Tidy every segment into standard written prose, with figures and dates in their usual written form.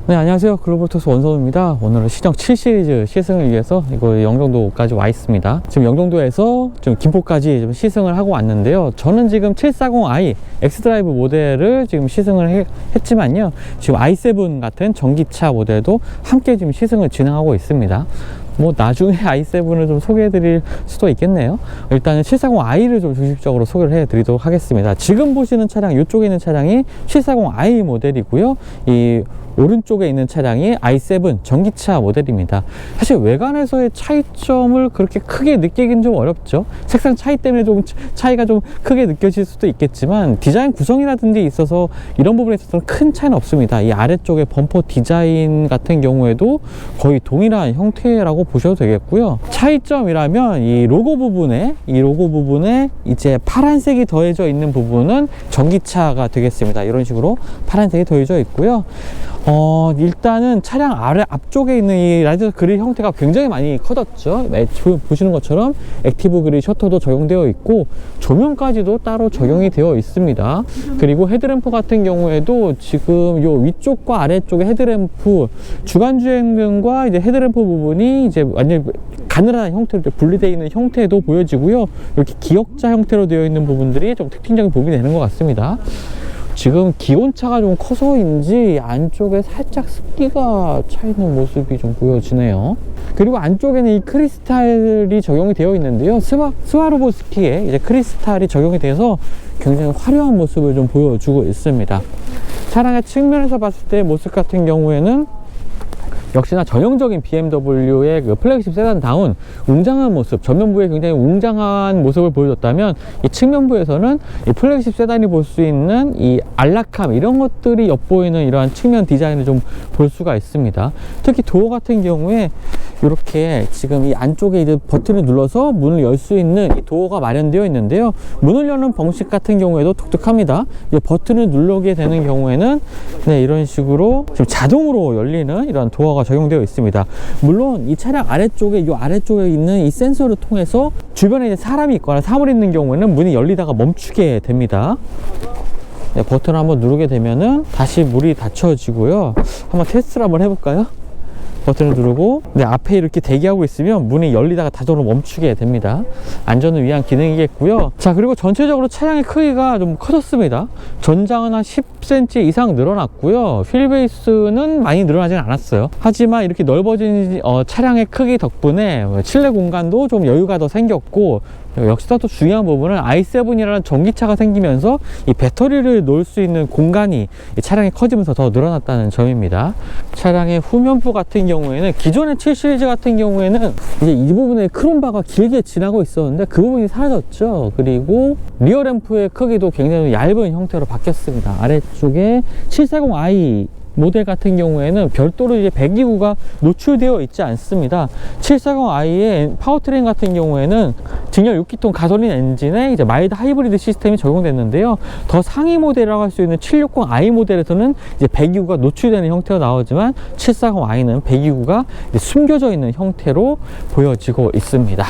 네, 안녕하세요. 글로벌토스 원선우입니다. 오늘은 시정 7 시리즈 시승을 위해서 이거 영종도까지 와 있습니다. 지금 영종도에서 좀 김포까지 좀 시승을 하고 왔는데요. 저는 지금 740i 엑스드라이브 모델을 지금 시승을 했지만요. 지금 i7 같은 전기차 모델도 함께 지금 시승을 진행하고 있습니다. 뭐 나중에 i7을 좀 소개해 드릴 수도 있겠네요. 일단은 740i를 좀 중심적으로 소개를 해 드리도록 하겠습니다. 지금 보시는 차량, 이쪽에 있는 차량이 740i 모델이고요. 이 오른쪽에 있는 차량이 i7 전기차 모델입니다. 사실 외관에서의 차이점을 그렇게 크게 느끼긴 좀 어렵죠. 색상 차이 때문에 좀 차이가 좀 크게 느껴질 수도 있겠지만 디자인 구성이라든지 있어서 이런 부분에 있어서는 큰 차이는 없습니다. 이 아래쪽에 범퍼 디자인 같은 경우에도 거의 동일한 형태라고 보셔도 되겠고요. 차이점이라면 이 로고 부분에 이제 파란색이 더해져 있는 부분은 전기차가 되겠습니다. 이런 식으로 파란색이 더해져 있고요. 일단은 차량 앞쪽에 있는 이 라디에이터 그릴 형태가 굉장히 많이 커졌죠. 보시는 것처럼 액티브 그릴 셔터도 적용되어 있고 조명까지도 따로 적용이 되어 있습니다. 그리고 헤드램프 같은 경우에도 지금 요 위쪽과 아래쪽의 헤드램프, 주간주행등과 이제 헤드램프 부분이 이제 완전히 가늘한 형태로 분리되어 있는 형태도 보여지고요. 이렇게 기역자 형태로 되어 있는 부분들이 좀 특징적인 부분이 되는 것 같습니다. 지금 기온차가 좀 커서인지 안쪽에 살짝 습기가 차 있는 모습이 좀 보여지네요. 그리고 안쪽에는 이 크리스탈이 적용이 되어 있는데요. 스와로보스키에 이제 크리스탈이 적용이 돼서 굉장히 화려한 모습을 좀 보여주고 있습니다. 차량의 측면에서 봤을 때 모습 같은 경우에는 역시나 전형적인 BMW의 그 플래그십 세단다운 웅장한 모습, 전면부에 굉장히 웅장한 모습을 보여줬다면 이 측면부에서는 이 플래그십 세단이 볼 수 있는 이 안락함, 이런 것들이 엿보이는 이러한 측면 디자인을 좀 볼 수가 있습니다. 특히 도어 같은 경우에 이렇게 지금 이 안쪽에 이제 버튼을 눌러서 문을 열 수 있는 이 도어가 마련되어 있는데요. 문을 여는 방식 같은 경우에도 독특합니다. 이 버튼을 누르게 되는 경우에는 네, 이런 식으로 지금 자동으로 열리는 이런 도어가 적용되어 있습니다. 물론 이 차량 아래쪽에 있는 이 센서를 통해서 주변에 이제 사람이 있거나 사물이 있는 경우에는 문이 열리다가 멈추게 됩니다. 네, 버튼을 한번 누르게 되면은 다시 문이 닫혀지고요. 한번 테스트를 한번 해볼까요? 버튼을 누르고 앞에 이렇게 대기하고 있으면 문이 열리다가 자동으로 멈추게 됩니다. 안전을 위한 기능이겠고요. 자, 그리고 전체적으로 차량의 크기가 좀 커졌습니다. 전장은 한 10cm 이상 늘어났고요. 휠베이스는 많이 늘어나진 않았어요. 하지만 이렇게 넓어진 차량의 크기 덕분에 실내 공간도 좀 여유가 더 생겼고, 역시나 또 중요한 부분은 i7이라는 전기차가 생기면서 이 배터리를 놓을 수 있는 공간이 이 차량이 커지면서 더 늘어났다는 점입니다. 차량의 후면부 같은 경우에는 기존의 7 시리즈 같은 경우에는 이제 이 부분에 크롬바가 길게 지나고 있었는데 그 부분이 사라졌죠. 그리고 리어 램프의 크기도 굉장히 얇은 형태로 바뀌었습니다. 아래쪽에 740i 모델 같은 경우에는 별도로 이제 배기구가 노출되어 있지 않습니다. 740i의 파워트레인 같은 경우에는 직렬 6기통 가솔린 엔진에 이제 마일드 하이브리드 시스템이 적용됐는데요. 더 상위 모델이라고 할 수 있는 760i 모델에서는 이제 배기구가 노출되는 형태로 나오지만 740i는 배기구가 이제 숨겨져 있는 형태로 보여지고 있습니다.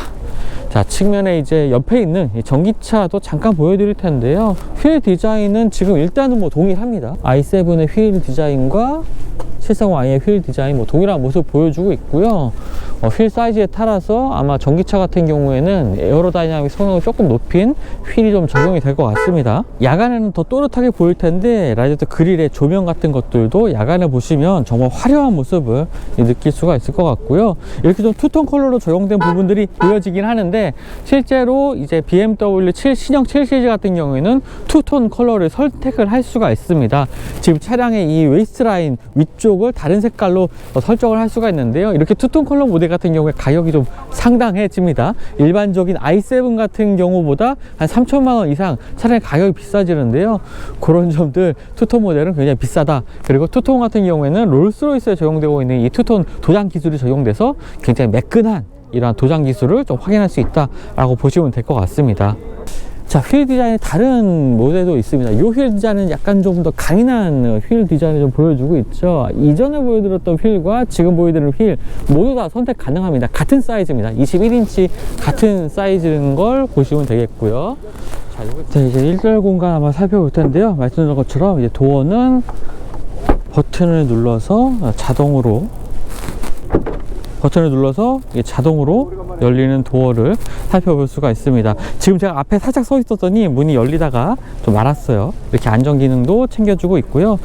자, 측면에 이제 옆에 있는 이 전기차도 잠깐 보여드릴 텐데요. 휠 디자인은 지금 일단은 뭐 동일합니다. i7의 휠 디자인과 740i의 휠 디자인 동일한 모습 보여주고 있고요. 휠 사이즈에 따라서 아마 전기차 같은 경우에는 에어로다이나믹 성능을 조금 높인 휠이 좀 적용이 될 것 같습니다. 야간에는 더 또렷하게 보일 텐데 라디에이터 그릴의 조명 같은 것들도 야간에 보시면 정말 화려한 모습을 느낄 수가 있을 것 같고요. 이렇게 좀 투톤 컬러로 적용된 부분들이 보여지긴 하는데 실제로 이제 BMW 신형 7 시리즈 같은 경우에는 투톤 컬러를 선택을 할 수가 있습니다. 지금 차량의 이 웨이스트라인 위쪽을 다른 색깔로 설정을 할 수가 있는데요. 이렇게 투톤 컬러 모델 같은 경우에 가격이 좀 상당해집니다. 일반적인 i7 같은 경우보다 한 3천만 원 이상 차량의 가격이 비싸지는데요. 그런 점들, 투톤 모델은 굉장히 비싸다. 그리고 투톤 같은 경우에는 롤스로이스에 적용되고 있는 이 투톤 도장 기술이 적용돼서 굉장히 매끈한 이러한 도장 기술을 좀 확인할 수 있다라고 보시면 될 것 같습니다. 자, 휠 디자인의 다른 모델도 있습니다. 이 휠 디자인은 약간 좀 더 강인한 휠 디자인을 좀 보여주고 있죠. 이전에 보여드렸던 휠과 지금 보여드리는 휠 모두 다 선택 가능합니다. 같은 사이즈입니다. 21인치 같은 사이즈인 걸 보시면 되겠고요. 자, 이제 일절 공간 한번 살펴볼 텐데요. 말씀드린 것처럼 이제 도어는 버튼을 눌러서 자동으로 열리는 도어를 살펴볼 수가 있습니다. 지금 제가 앞에 살짝 서 있었더니 문이 열리다가 좀 말았어요. 이렇게 안전 기능도 챙겨주고 있고요.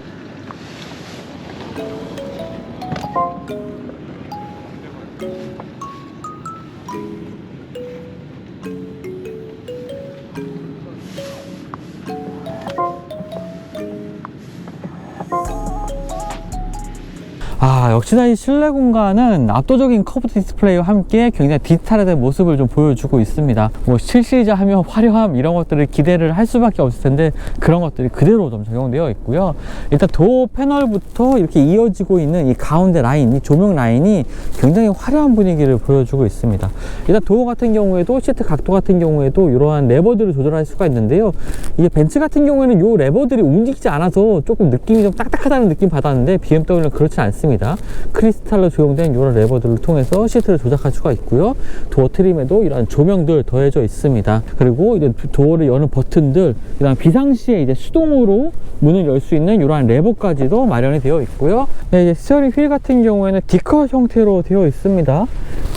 역시나 이 실내 공간은 압도적인 커브 디스플레이와 함께 굉장히 디지털화된 모습을 좀 보여주고 있습니다. 뭐 7시리즈 하면 화려함 이런 것들을 기대를 할 수밖에 없을 텐데 그런 것들이 그대로 좀 적용되어 있고요. 일단 도어 패널부터 이렇게 이어지고 있는 이 가운데 라인, 이 조명 라인이 굉장히 화려한 분위기를 보여주고 있습니다. 일단 도어 같은 경우에도 시트 각도 같은 경우에도 이러한 레버들을 조절할 수가 있는데요. 이게 벤츠 같은 경우에는 이 레버들이 움직이지 않아서 조금 느낌이 좀 딱딱하다는 느낌 받았는데 BMW는 그렇지 않습니다. 크리스탈로 조형된 이런 레버들을 통해서 시트를 조작할 수가 있고요. 도어 트림에도 이런 조명들 더해져 있습니다. 그리고 이제 도어를 여는 버튼들, 그다음 비상시에 이제 수동으로 문을 열 수 있는 이러한 레버까지도 마련이 되어 있고요. 네, 이제 스티어링 휠 같은 경우에는 D컷 형태로 되어 있습니다.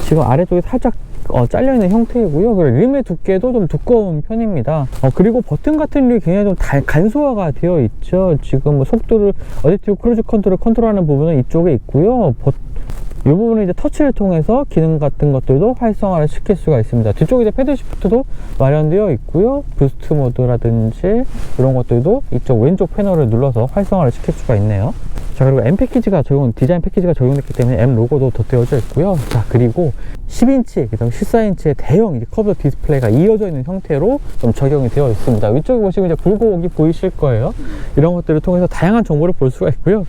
지금 아래쪽에 살짝 잘려있는 형태이고요. 그리고 림의 두께도 좀 두꺼운 편입니다. 그리고 버튼 같은 게 굉장히 좀 간소화가 되어 있죠. 지금 뭐 속도를 어댑티브 크루즈 컨트롤하는 부분은 이쪽에 있고요. 이 부분은 이제 터치를 통해서 기능 같은 것들도 활성화를 시킬 수가 있습니다. 뒤쪽에 이제 패드 시프트도 마련되어 있고요. 부스트 모드라든지 이런 것들도 이쪽 왼쪽 패널을 눌러서 활성화를 시킬 수가 있네요. 자, 그리고 M 패키지가 디자인 패키지가 적용됐기 때문에 M 로고도 덧대어져 있고요. 자, 그리고 10인치, 그다음 14인치의 대형 커브 디스플레이가 이어져 있는 형태로 좀 적용이 되어 있습니다. 위쪽에 보시면 이제 굴곡이 보이실 거예요. 이런 것들을 통해서 다양한 정보를 볼 수가 있고요.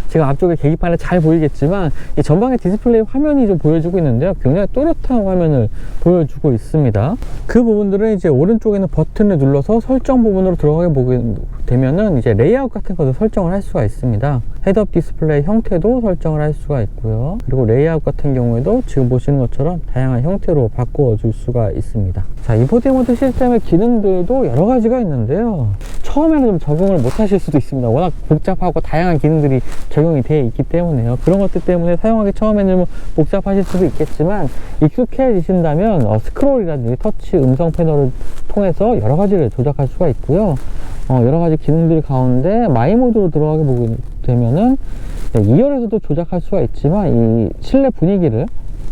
지금 앞쪽에 계기판에 잘 보이겠지만 이 전방의 디스플레이 화면이 좀 보여주고 있는데요. 굉장히 또렷한 화면을 보여주고 있습니다. 그 부분들은 이제 오른쪽에는 버튼을 눌러서 설정 부분으로 들어가게 보게 되면은 이제 레이아웃 같은 것도 설정을 할 수가 있습니다. 헤드업 디스플레이 형태도 설정을 할 수가 있고요. 그리고 레이아웃 같은 경우에도 지금 보시는 것처럼 다양한 형태로 바꿔 줄 수가 있습니다. 자, 인포테인먼트 시스템의 기능들도 여러 가지가 있는데요. 처음에는 좀 적응을 못 하실 수도 있습니다. 워낙 복잡하고 다양한 기능들이 적용이 되어 있기 때문에요. 그런 것들 때문에 사용하기 처음에는 뭐 복잡하실 수도 있겠지만 익숙해지신다면 스크롤이라든지 터치 음성 패널을 통해서 여러 가지를 조작할 수가 있고요. 여러 가지 기능들 가운데 마이 모드로 들어가게 보게 되면은 2열에서도 조작할 수가 있지만 이 실내 분위기를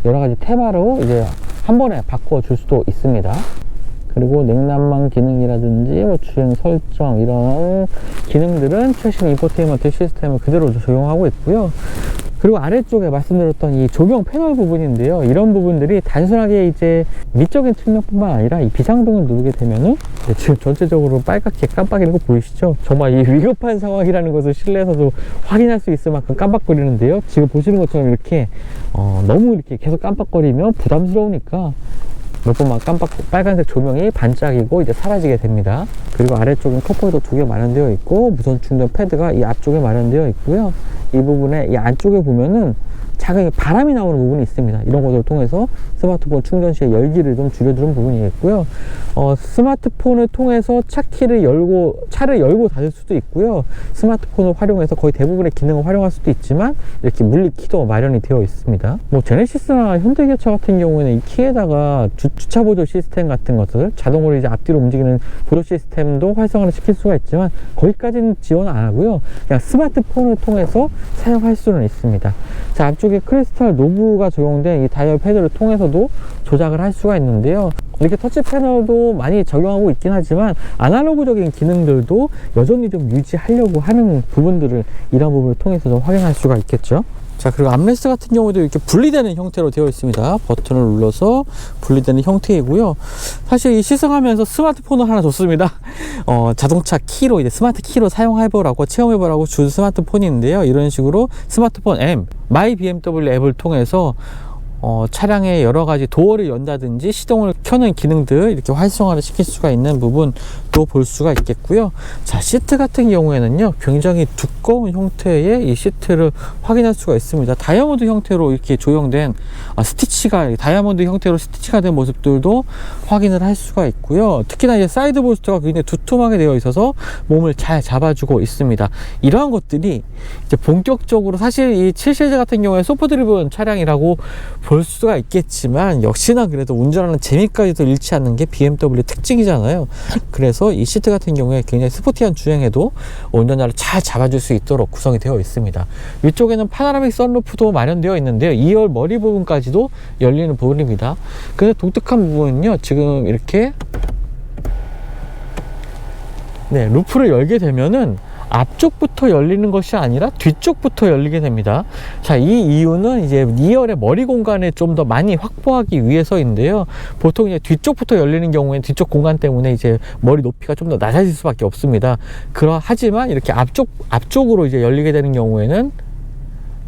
여러 가지 테마로 이제 한 번에 바꿔 줄 수도 있습니다. 그리고 냉난방 기능이라든지 뭐 주행 설정 이런 기능들은 최신 인포테인먼트 시스템을 그대로 적용하고 있고요. 그리고 아래쪽에 말씀드렸던 이 조명 패널 부분인데요. 이런 부분들이 단순하게 이제 미적인 측면뿐만 아니라 이 비상등을 누르게 되면은 지금 전체적으로 빨갛게 깜빡이는 거 보이시죠? 정말 이 위급한 상황이라는 것을 실내에서도 확인할 수 있을 만큼 깜빡거리는데요. 지금 보시는 것처럼 이렇게 너무 이렇게 계속 깜빡거리면 부담스러우니까 몇 번만 빨간색 조명이 반짝이고 이제 사라지게 됩니다. 그리고 아래쪽엔 컵홀더 2개 마련되어 있고 무선 충전 패드가 이 앞쪽에 마련되어 있고요. 이 부분에 이 안쪽에 보면은 작은 바람이 나오는 부분이 있습니다. 이런 것을 통해서 스마트폰 충전 시에 열기를 좀 줄여주는 부분이 있고요. 스마트폰을 통해서 차를 열고 닫을 수도 있고요. 스마트폰을 활용해서 거의 대부분의 기능을 활용할 수도 있지만 이렇게 물리 키도 마련이 되어 있습니다. 뭐 제네시스나 현대기아차 같은 경우에는 이 키에다가 주차 보조 시스템 같은 것들, 자동으로 이제 앞뒤로 움직이는 보조 시스템도 활성화를 시킬 수가 있지만 거기까지는 지원 안 하고요. 그냥 스마트폰을 통해서 사용할 수는 있습니다. 자, 앞쪽에 크리스탈 노브가 적용된 이 다이얼 패드를 통해서도 조작을 할 수가 있는데요. 이렇게 터치 패널도 많이 적용하고 있긴 하지만 아날로그적인 기능들도 여전히 좀 유지하려고 하는 부분들을 이런 부분을 통해서 좀 확인할 수가 있겠죠. 자, 그리고 암레스트 같은 경우도 이렇게 분리되는 형태로 되어 있습니다. 버튼을 눌러서 분리되는 형태이고요. 사실 이 시승하면서 스마트폰을 하나 줬습니다. 자동차 키로 이제 스마트 키로 사용해보라고 체험해보라고 준 스마트폰인데요. 이런 식으로 스마트폰 앱, 마이 BMW 앱을 통해서 차량의 여러 가지 도어를 연다든지 시동을 켜는 기능들 이렇게 활성화를 시킬 수가 있는 부분도 볼 수가 있겠고요. 자, 시트 같은 경우에는요, 굉장히 두꺼운 형태의 이 시트를 확인할 수가 있습니다. 다이아몬드 형태로 이렇게 조형된 다이아몬드 형태로 스티치가 된 모습들도 확인을 할 수가 있고요. 특히나 이제 사이드 볼스트가 굉장히 두툼하게 되어 있어서 몸을 잘 잡아주고 있습니다. 이러한 것들이 이제 본격적으로, 사실 이 7 시리즈 같은 경우에 소프 드리븐 차량이라고 볼 수가 있겠지만, 역시나 그래도 운전하는 재미까지도 잃지 않는 게 BMW 특징이잖아요. 그래서 이 시트 같은 경우에 굉장히 스포티한 주행에도 운전자를 잘 잡아줄 수 있도록 구성이 되어 있습니다. 위쪽에는 파노라믹 선루프도 마련되어 있는데요, 2열 머리 부분까지도 열리는 부분입니다. 근데 독특한 부분은요, 지금 이렇게 루프를 열게 되면은 앞쪽부터 열리는 것이 아니라 뒤쪽부터 열리게 됩니다. 자, 이 이유는 이제 2열의 머리 공간을 좀 더 많이 확보하기 위해서인데요. 보통 이제 뒤쪽부터 열리는 경우에는 뒤쪽 공간 때문에 이제 머리 높이가 좀 더 낮아질 수밖에 없습니다. 하지만 이렇게 앞쪽으로 이제 열리게 되는 경우에는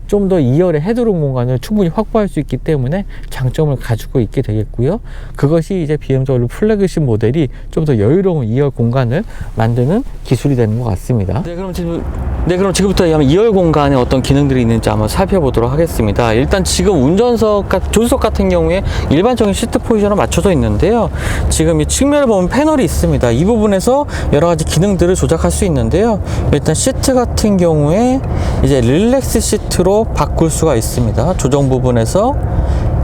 좀 더 2열의 헤드룸 공간을 충분히 확보할 수 있기 때문에 장점을 가지고 있게 되겠고요. 그것이 이제 BMW 플래그십 모델이 좀 더 여유로운 2열 공간을 만드는 기술이 되는 것 같습니다. 그럼 지금부터 2열 공간에 어떤 기능들이 있는지 한번 살펴보도록 하겠습니다. 일단 지금 조수석 같은 경우에 일반적인 시트 포지션을 맞춰져 있는데요. 지금 이 측면을 보면 패널이 있습니다. 이 부분에서 여러 가지 기능들을 조작할 수 있는데요. 일단 시트 같은 경우에 이제 릴렉스 시트로 바꿀 수가 있습니다. 조정 부분에서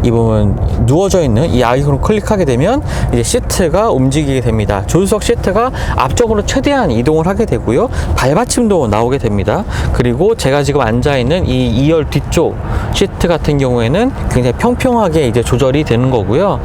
이 부분 누워져 있는 이 아이콘을 클릭하게 되면 이제 시트가 움직이게 됩니다. 조수석 시트가 앞쪽으로 최대한 이동을 하게 되고요. 발받침도 나오게 됩니다. 그리고 제가 지금 앉아 있는 이 2열 뒤쪽 시트 같은 경우에는 굉장히 평평하게 이제 조절이 되는 거고요.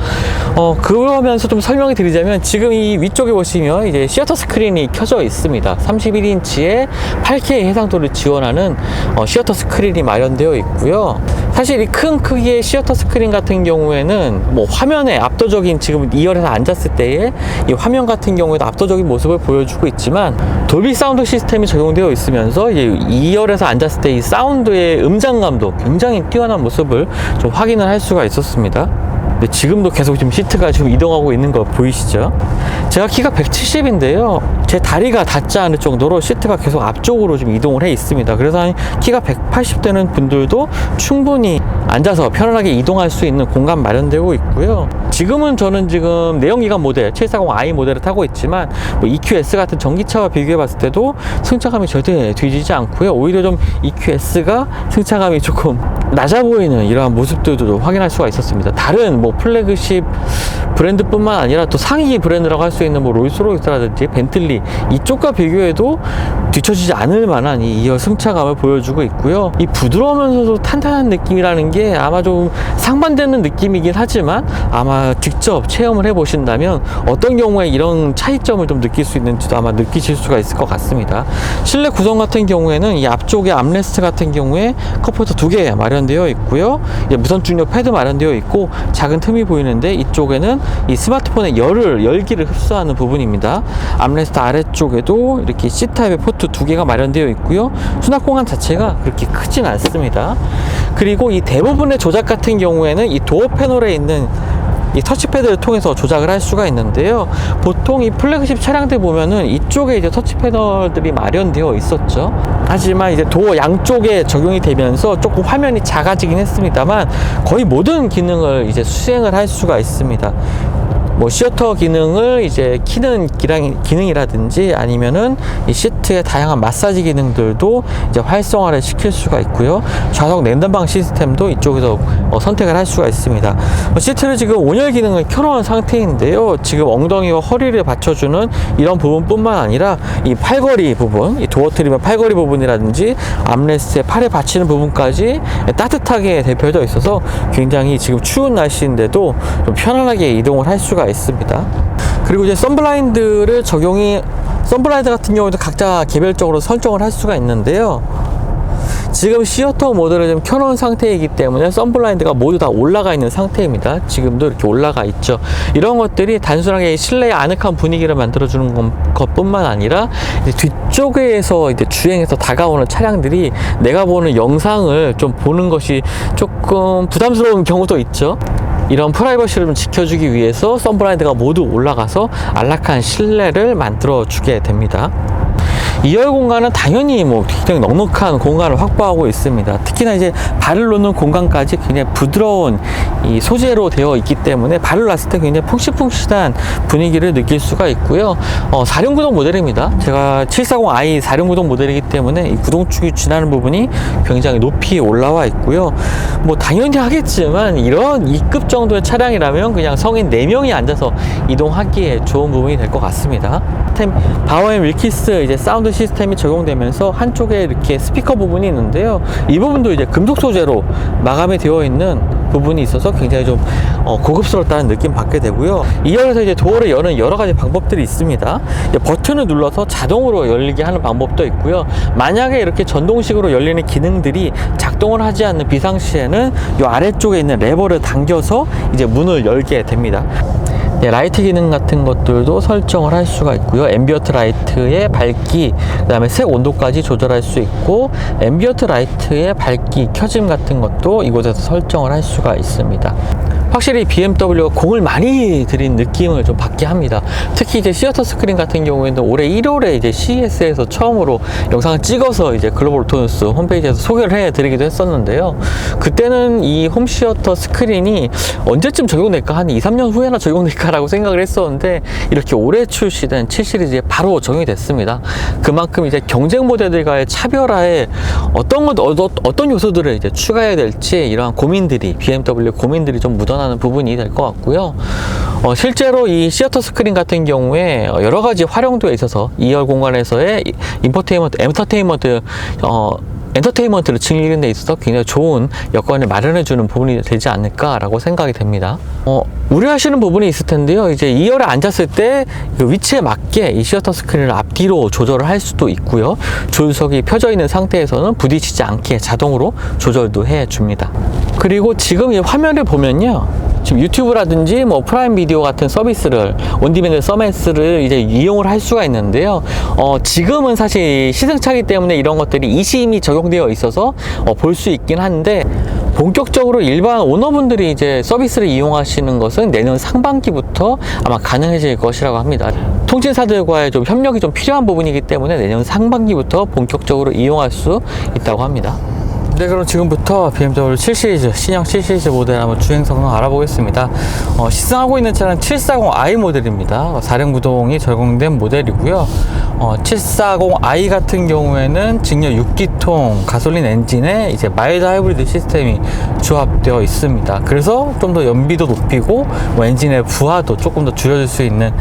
그러면서 좀 설명을 드리자면, 지금 이 위쪽에 보시면 이제 시어터 스크린이 켜져 있습니다. 31인치의 8K 해상도를 지원하는 시어터 스크린이 마련되어 있고요. 사실 이 큰 크기의 시어터 스크린 같은 경우에는 뭐 화면에 압도적인, 지금 2열에서 앉았을 때의 이 화면 같은 경우에도 압도적인 모습을 보여주고 있지만, 돌비 사운드 시스템이 적용되어 있으면서 이제 2열에서 앉았을 때 이 사운드의 음장감도 굉장히 뛰어난 모습을 좀 확인을 할 수가 있었습니다. 근데 지금도 계속 지금 시트가 지금 이동하고 있는 거 보이시죠? 제가 키가 170인데요. 제 다리가 닿지 않을 정도로 시트가 계속 앞쪽으로 좀 이동을 해 있습니다. 그래서 한 키가 180 되는 분들도 충분히 앉아서 편안하게 이동할 수 있는 공간 마련되고 있고요. 지금은 저는 지금 내연기관 모델 740i 모델을 타고 있지만, 뭐 EQS 같은 전기차와 비교해 봤을 때도 승차감이 절대 뒤지지 않고요. 오히려 좀 EQS가 승차감이 조금 낮아 보이는 이러한 모습들도 확인할 수가 있었습니다. 다른 뭐 플래그십 브랜드뿐만 아니라 또 상위 브랜드라고 할 수 있는 뭐 롤스로이스라든지 벤틀리, 이쪽과 비교해도 뒤처지지 않을 만한 이 2열 승차감을 보여주고 있고요. 이 부드러우면서도 탄탄한 느낌이라는 게 아마 좀 상반되는 느낌이긴 하지만, 아마 직접 체험을 해보신다면 어떤 경우에 이런 차이점을 좀 느낄 수 있는지도 아마 느끼실 수가 있을 것 같습니다. 실내 구성 같은 경우에는 이 앞쪽에 암레스트 같은 경우에 컵홀더 2개 마련되어 있고요. 이제 무선 충격 패드 마련되어 있고, 작은 틈이 보이는데 이쪽에는 이 스마트폰의 열기를 흡수하는 부분입니다. 암레스트 아래쪽에도 이렇게 C타입의 포트 2개가 마련되어 있고요. 수납 공간 자체가 그렇게 크진 않습니다. 그리고 이 대부분의 조작 같은 경우에는 이 도어 패널에 있는 이 터치패드를 통해서 조작을 할 수가 있는데요. 보통 이 플래그십 차량들 보면은 이쪽에 이제 터치 패널들이 마련되어 있었죠. 하지만 이제 도어 양쪽에 적용이 되면서 조금 화면이 작아지긴 했습니다만, 거의 모든 기능을 이제 수행을 할 수가 있습니다. 뭐 시어터 기능을 이제 키는 기능이라든지, 아니면은 이 시트의 다양한 마사지 기능들도 이제 활성화를 시킬 수가 있고요. 좌석 냉난방 시스템도 이쪽에서 선택을 할 수가 있습니다. 시트를 지금 온열 기능을 켜놓은 상태인데요. 지금 엉덩이와 허리를 받쳐주는 이런 부분뿐만 아니라 이 팔걸이 부분, 이 도어 트림의 팔걸이 부분이라든지 암레스트의 팔에 받치는 부분까지 따뜻하게 대표되어 있어서 굉장히 지금 추운 날씨인데도 좀 편안하게 이동을 할 수가 있습니다. 그리고 이제 선블라인드 같은 경우에도 각자 개별적으로 설정을 할 수가 있는데요. 지금 시어터 모드를 좀 켜놓은 상태이기 때문에 선블라인드가 모두 다 올라가 있는 상태입니다. 지금도 이렇게 올라가 있죠. 이런 것들이 단순하게 실내의 아늑한 분위기를 만들어주는 것뿐만 아니라 이제 뒤쪽에서 이제 주행해서 다가오는 차량들이 내가 보는 영상을 좀 보는 것이 조금 부담스러운 경우도 있죠. 이런 프라이버시를 좀 지켜주기 위해서 선블라인드가 모두 올라가서 안락한 실내를 만들어주게 됩니다. 2열 공간은 당연히 굉장히 넉넉한 공간을 확보하고 있습니다. 특히나 이제 발을 놓는 공간까지 굉장히 부드러운 이 소재로 되어 있기 때문에 발을 놨을 때 굉장히 푹신푹신한 분위기를 느낄 수가 있고요. 4륜구동 모델입니다. 제가 740i 4륜구동 모델이기 때문에 이 구동축이 지나는 부분이 굉장히 높이 올라와 있고요. 당연히 하겠지만 이런 2급 정도의 차량이라면 그냥 성인 4명이 앉아서 이동하기에 좋은 부분이 될 것 같습니다. 바워앤 윌키스 이제 사운드 시스템이 적용되면서 한쪽에 이렇게 스피커 부분이 있는데요. 이 부분도 이제 금속 소재로 마감이 되어 있는 부분이 있어서 굉장히 좀 고급스럽다는 느낌 받게 되고요. 2열에서 이제 도어를 여는 여러 가지 방법들이 있습니다. 버튼을 눌러서 자동으로 열리게 하는 방법도 있고요. 만약에 이렇게 전동식으로 열리는 기능들이 작동을 하지 않는 비상시에는 이 아래쪽에 있는 레버를 당겨서 이제 문을 열게 됩니다. 라이트 기능 같은 것들도 설정을 할 수가 있고요. 앰비언트 라이트의 밝기, 그 다음에 색 온도까지 조절할 수 있고, 앰비언트 라이트의 밝기, 켜짐 같은 것도 이곳에서 설정을 할 수가 있습니다. 확실히 BMW가 공을 많이 들인 느낌을 좀 받게 합니다. 특히 이제 시어터 스크린 같은 경우에는 올해 1월에 이제 CES에서 처음으로 영상을 찍어서 이제 글로벌 오토뉴스 홈페이지에서 소개를 해드리기도 했었는데요. 그때는 이 홈시어터 스크린이 언제쯤 적용될까? 한 2, 3년 후에나 적용될까라고 생각을 했었는데 이렇게 올해 출시된 7 시리즈에 바로 적용이 됐습니다. 그만큼 이제 경쟁 모델들과의 차별화에 어떤 요소들을 이제 추가해야 될지 이러한 고민들이 BMW 고민들이 좀 묻어나는 부분이 될 것 같고요. 실제로 이 시어터 스크린 같은 경우에 여러 가지 활용도에 있어서 2열 공간에서의 엔터테인먼트를 즐기는 데 있어서 굉장히 좋은 여건을 마련해주는 부분이 되지 않을까라고 생각이 됩니다. 우려하시는 부분이 있을 텐데요. 이제 2열에 앉았을 때 그 위치에 맞게 이 시어터 스크린을 앞뒤로 조절을 할 수도 있고요. 조수석이 펴져 있는 상태에서는 부딪히지 않게 자동으로 조절도 해줍니다. 그리고 지금 이 화면을 보면요. 지금 유튜브라든지 프라임 비디오 같은 서비스를 온디맨드 서비스를 이제 이용을 할 수가 있는데요. 지금은 사실 시승차이기 때문에 이런 것들이 이심이 적용되어 있어서 볼 수 있긴 한데 본격적으로 일반 오너분들이 이제 서비스를 이용하시는 것은 내년 상반기부터 아마 가능해질 것이라고 합니다. 통신사들과의 좀 협력이 좀 필요한 부분이기 때문에 내년 상반기부터 본격적으로 이용할 수 있다고 합니다. 네, 그럼 지금부터 BMW 7 시리즈, 신형 7 시리즈 모델 한번 주행 성능 알아보겠습니다. 시승하고 있는 차는 740i 모델입니다. 4륜구동이 적용된 모델이고요. 740i 같은 경우에는 직렬 6기통 가솔린 엔진에 이제 마일드 하이브리드 시스템이 조합되어 있습니다. 그래서 좀 더 연비도 높이고 엔진의 부하도 조금 더 줄여줄 수 있는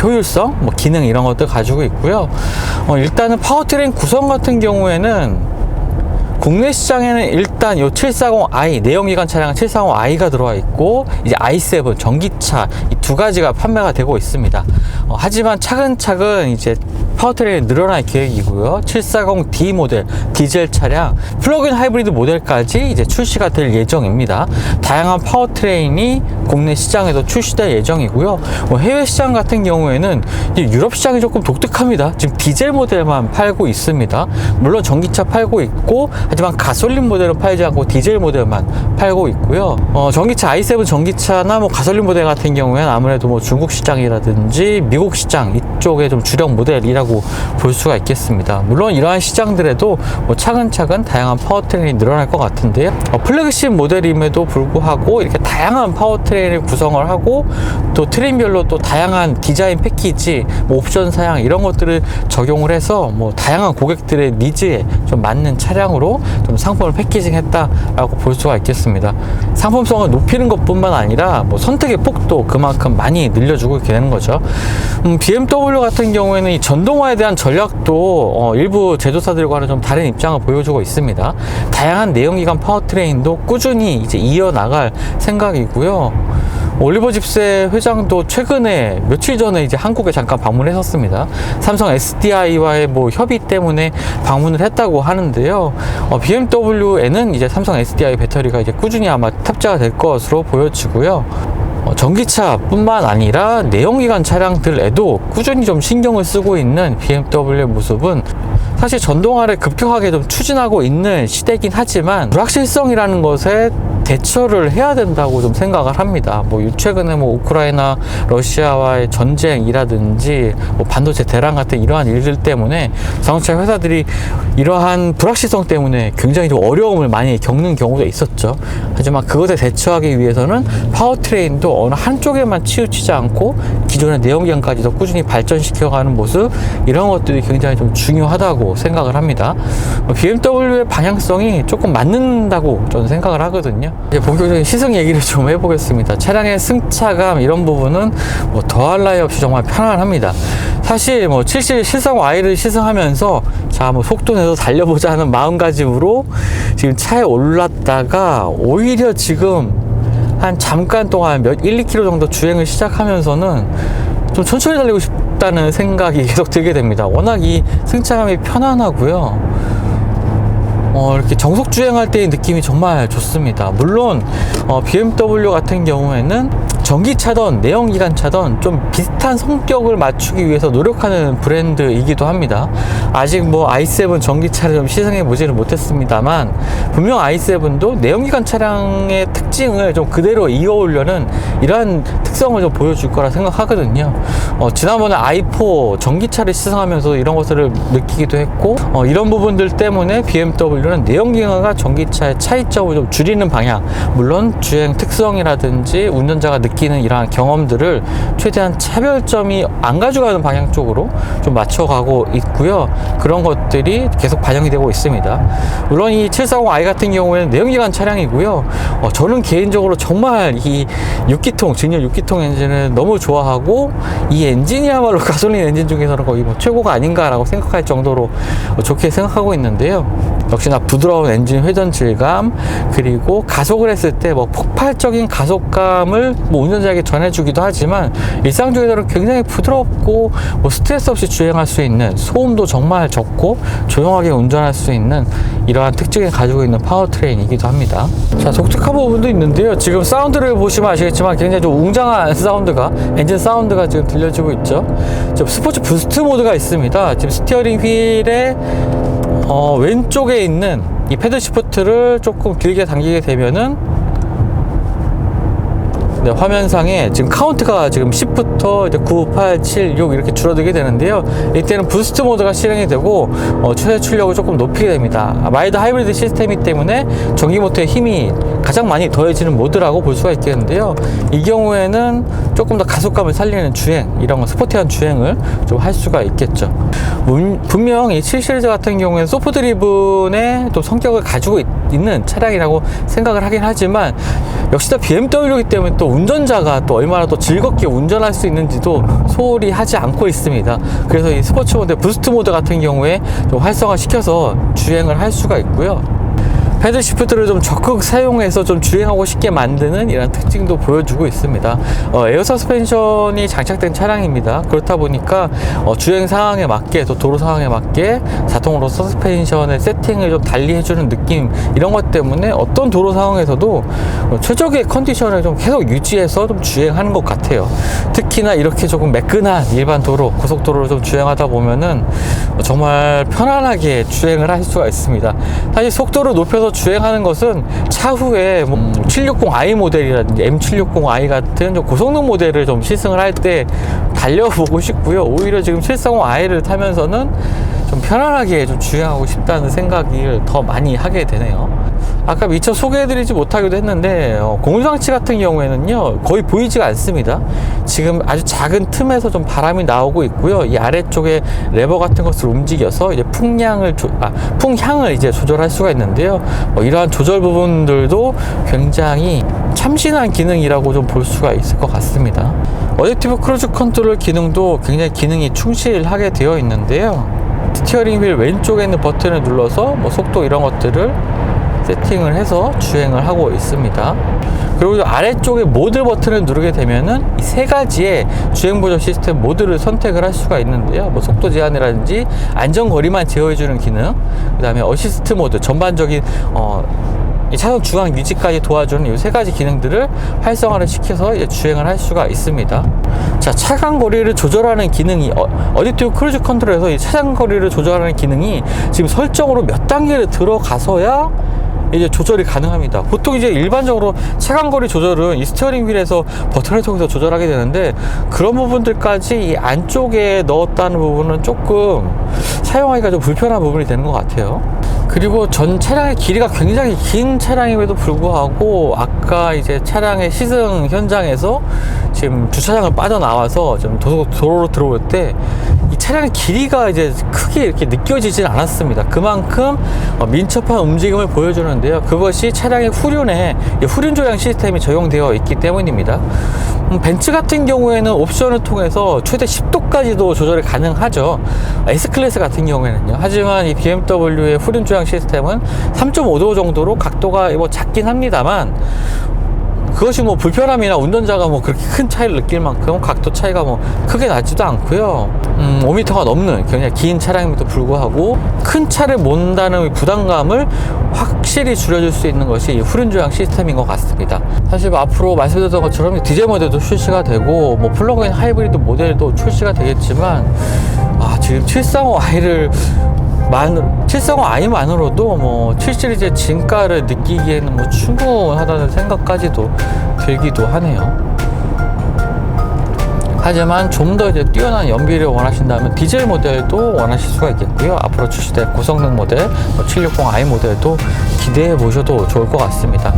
효율성, 기능 이런 것들 가지고 있고요. 일단은 파워트레인 구성 같은 경우에는 국내 시장에는 일단 이 740i 내연기관 차량은 740i가 들어와 있고 이제 i7 전기차 이 두 가지가 판매가 되고 있습니다. 하지만 차근차근 이제 파워트레인이 늘어날 계획이고요. 740D 모델 디젤 차량 플러그인 하이브리드 모델까지 이제 출시가 될 예정입니다. 다양한 파워트레인이 국내 시장에도 출시될 예정이고요. 해외 시장 같은 경우에는 유럽 시장이 조금 독특합니다. 지금 디젤 모델만 팔고 있습니다. 물론 전기차 팔고 있고 하지만 가솔린 모델은 팔지 않고 디젤 모델만 팔고 있고요. 전기차 i7 전기차나 가솔린 모델 같은 경우에는 아무래도 중국 시장이라든지 미국 시장 이쪽에 좀 주력 모델이라고 볼 수가 있겠습니다. 물론 이러한 시장들에도 차근차근 다양한 파워트레인이 늘어날 것 같은데요. 플래그십 모델임에도 불구하고 이렇게 다양한 파워트레인을 구성을 하고 또 트림별로 또 다양한 디자인 패키지, 옵션 사양 이런 것들을 적용을 해서 다양한 고객들의 니즈에 좀 맞는 차량으로 좀 상품을 패키징했다라고 볼 수가 있겠습니다. 상품성을 높이는 것뿐만 아니라 선택의 폭도 그만큼 그만큼 많이 늘려주고 있게 되는 거죠. BMW 같은 경우에는 이 전동화에 대한 전략도 일부 제조사들과는 좀 다른 입장을 보여주고 있습니다. 다양한 내연기관 파워트레인도 꾸준히 이제 이어나갈 생각이고요. 올리버 집세 회장도 최근에 며칠 전에 이제 한국에 잠깐 방문했었습니다. 삼성 SDI와의 뭐 협의 때문에 방문을 했다고 하는데요. BMW에는 이제 삼성 SDI 배터리가 이제 꾸준히 아마 탑재가 될 것으로 보여지고요. 전기차뿐만 아니라 내연기관 차량들에도 꾸준히 좀 신경을 쓰고 있는 BMW의 모습은 사실 전동화를 급격하게 좀 추진하고 있는 시대긴 하지만 불확실성이라는 것에 대처를 해야 된다고 좀 생각을 합니다. 최근에 우크라이나 러시아와의 전쟁이라든지 반도체 대란 같은 이러한 일들 때문에 자동차 회사들이 이러한 불확실성 때문에 굉장히 좀 어려움을 많이 겪는 경우도 있었죠. 하지만 그것에 대처하기 위해서는 파워트레인도 어느 한쪽에만 치우치지 않고 기존의 내연기관까지도 꾸준히 발전시켜가는 모습, 이런 것들이 굉장히 좀 중요하다고 생각을 합니다. BMW의 방향성이 조금 맞는다고 저는 생각을 하거든요. 이제 본격적인 시승 얘기를 좀 해보겠습니다. 차량의 승차감 이런 부분은 더할 나위 없이 정말 편안합니다. 사실 70 730i를 시승하면서 속도 내서 달려보자 하는 마음가짐으로 지금 차에 올랐다가 오히려 지금 한 잠깐 동안 1-2km 정도 주행을 시작하면서는 좀 천천히 달리고 싶다는 생각이 계속 들게 됩니다. 워낙 이 승차감이 편안하고요. 이렇게 정속 주행할 때의 느낌이 정말 좋습니다. 물론 BMW 같은 경우에는 전기차든 내연기관차든 좀 비슷한 성격을 맞추기 위해서 노력하는 브랜드이기도 합니다. 아직 i7 전기차를 좀 시승해 보지는 못했습니다만 분명 i7도 내연기관 차량의 특징을 좀 그대로 이어오려는 이러한 특성을 좀 보여줄 거라 생각하거든요. 지난번에 i4 전기차를 시승하면서 이런 것들을 느끼기도 했고 이런 부분들 때문에 BMW는 내연기관과 전기차의 차이점을 좀 줄이는 방향, 물론 주행 특성이라든지 운전자가 느끼는 이러한 경험들을 최대한 차별점이 안 가져가는 방향 쪽으로 좀 맞춰가고 있고요. 그런 것들이 계속 반영이 되고 있습니다. 물론 이 740i 같은 경우에는 내연기관 차량이고요. 저는 개인적으로 정말 이 6기통, 직렬 6기통 엔진을 너무 좋아하고 이 엔진이야말로 가솔린 엔진 중에서는 거의 최고가 아닌가라고 생각할 정도로 좋게 생각하고 있는데요. 역시나 부드러운 엔진 회전 질감, 그리고 가속을 했을 때 폭발적인 가속감을 운전자에게 전해주기도 하지만 일상 중에서는 굉장히 부드럽고 스트레스 없이 주행할 수 있는, 소음도 정말 적고 조용하게 운전할 수 있는 이러한 특징을 가지고 있는 파워트레인이기도 합니다. 자, 독특한 부분도 있는데요. 지금 사운드를 보시면 아시겠지만 굉장히 좀 웅장한 사운드가, 엔진 사운드가 지금 들려지고 있죠. 지금 스포츠 부스트 모드가 있습니다. 지금 스티어링 휠에 왼쪽에 있는 이 패들 시프트를 조금 길게 당기게 되면은 화면상에 지금 카운트가 지금 10부터 이제 9, 8, 7, 6 이렇게 줄어들게 되는데요. 이때는 부스트 모드가 실행이 되고 최대 출력을 조금 높이게 됩니다. 마일드 하이브리드 시스템이기 때문에 전기 모터의 힘이 가장 많이 더해지는 모드라고 볼 수가 있겠는데요. 이 경우에는 조금 더 가속감을 살리는 주행, 이런 스포티한 주행을 좀 할 수가 있겠죠. 분명 이 7 시리즈 같은 경우에는 소프 드리븐의 또 성격을 가지고 있는 차량이라고 생각을 하긴 하지만 역시나 BMW이기 때문에 또 운전자가 또 얼마나 또 즐겁게 운전할 수 있는지도 소홀히 하지 않고 있습니다. 그래서 이 스포츠 모드, 부스트 모드 같은 경우에 좀 활성화시켜서 주행을 할 수가 있고요. 패들 시프트를 좀 적극 사용해서 좀 주행하고 싶게 만드는 이런 특징도 보여주고 있습니다. 에어 서스펜션이 장착된 차량입니다. 그렇다 보니까 주행 상황에 맞게, 또 도로 상황에 맞게 자동으로 서스펜션의 세팅을 좀 달리 해주는 느낌, 이런 것 때문에 어떤 도로 상황에서도 최적의 컨디션을 좀 계속 유지해서 좀 주행하는 것 같아요. 특히나 이렇게 조금 매끈한 일반 도로, 고속도로를 좀 주행하다 보면은 정말 편안하게 주행을 할 수가 있습니다. 사실 속도를 높여서 주행하는 것은 차후에 760i 모델이라든지 M760i 같은 좀 고성능 모델을 좀 시승을 할 때 달려보고 싶고요. 오히려 지금 740i를 타면서는 좀 편안하게 좀 주행하고 싶다는 생각을 더 많이 하게 되네요. 아까 미처 소개해드리지 못하기도 했는데 공유장치 같은 경우에는요 거의 보이지가 않습니다. 지금 아주 작은 틈에서 좀 바람이 나오고 있고요. 이 아래쪽에 레버 같은 것을 움직여서 이제 풍향을 이제 조절할 수가 있는데요. 이러한 조절 부분들도 굉장히 참신한 기능이라고 좀 볼 수가 있을 것 같습니다. 어댑티브 크루즈 컨트롤 기능도 굉장히 기능이 충실하게 되어 있는데요. 스티어링 휠 왼쪽에 있는 버튼을 눌러서 속도 이런 것들을 세팅을 해서 주행을 하고 있습니다. 그리고 아래쪽에 모드 버튼을 누르게 되면은 이 세 가지의 주행 보조 시스템 모드를 선택을 할 수가 있는데요. 속도 제한이라든지 안전거리만 제어해주는 기능, 그 다음에 어시스트 모드, 전반적인 이 차선 중앙 유지까지 도와주는 이 세 가지 기능들을 활성화를 시켜서 이제 주행을 할 수가 있습니다. 자, 차간 거리를 조절하는 기능이 어댑티브 크루즈 컨트롤에서 이 차간 거리를 조절하는 기능이 지금 설정으로 몇 단계를 들어가서야 이제 조절이 가능합니다. 보통 이제 일반적으로 차간거리 조절은 이 스티어링 휠에서 버튼을 통해서 조절하게 되는데 그런 부분들까지 이 안쪽에 넣었다는 부분은 조금 사용하기가 좀 불편한 부분이 되는 것 같아요. 그리고 전 차량의 길이가 굉장히 긴 차량임에도 불구하고 아까 이제 차량의 시승 현장에서 지금 주차장을 빠져나와서 좀 도로로 들어올 때 이 차량의 길이가 이제 크게 이렇게 느껴지진 않았습니다. 그만큼 민첩한 움직임을 보여주는데요. 그것이 차량의 후륜에 후륜 조향 시스템이 적용되어 있기 때문입니다. 벤츠 같은 경우에는 옵션을 통해서 최대 10도까지도 조절이 가능하죠. S클래스 같은 경우에는요. 하지만 이 BMW의 후륜 조향 시스템은 3.5도 정도로 각도가 작긴 합니다만 그것이 불편함이나 운전자가 그렇게 큰 차이를 느낄 만큼 각도 차이가 크게 나지도 않고요. 5m가 넘는 굉장히 긴 차량임에도 불구하고 큰 차를 몬다는 부담감을 확실히 줄여줄 수 있는 것이 이 후륜 조향 시스템인 것 같습니다. 사실 앞으로 말씀드렸던 것처럼 디젤 모델도 출시가 되고 플러그인 하이브리드 모델도 출시가 되겠지만 지금 735i를 735i만으로도 7시리즈의 진가를 느끼기에는 충분하다는 생각까지도 들기도 하네요. 하지만 좀 더 뛰어난 연비를 원하신다면 디젤 모델도 원하실 수가 있겠고요. 앞으로 출시될 고성능 모델 760i 모델도 기대해 보셔도 좋을 것 같습니다.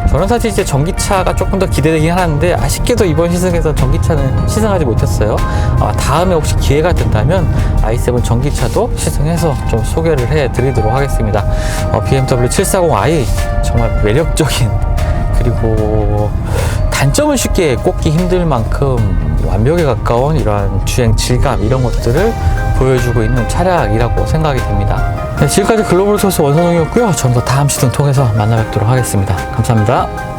저는 사실 이제 전기차가 조금 더 기대되긴 하는데 아쉽게도 이번 시승에서 전기차는 시승하지 못했어요. 다음에 혹시 기회가 된다면 i7 전기차도 시승해서 좀 소개를 해 드리도록 하겠습니다. BMW 740i 정말 매력적인, 그리고 단점을 쉽게 꼽기 힘들 만큼 완벽에 가까운 이러한 주행 질감, 이런 것들을 보여주고 있는 차량이라고 생각이 됩니다. 네, 지금까지 글로벌 소스 원선홍이었고요. 좀 더 다음 시즌 통해서 만나 뵙도록 하겠습니다. 감사합니다.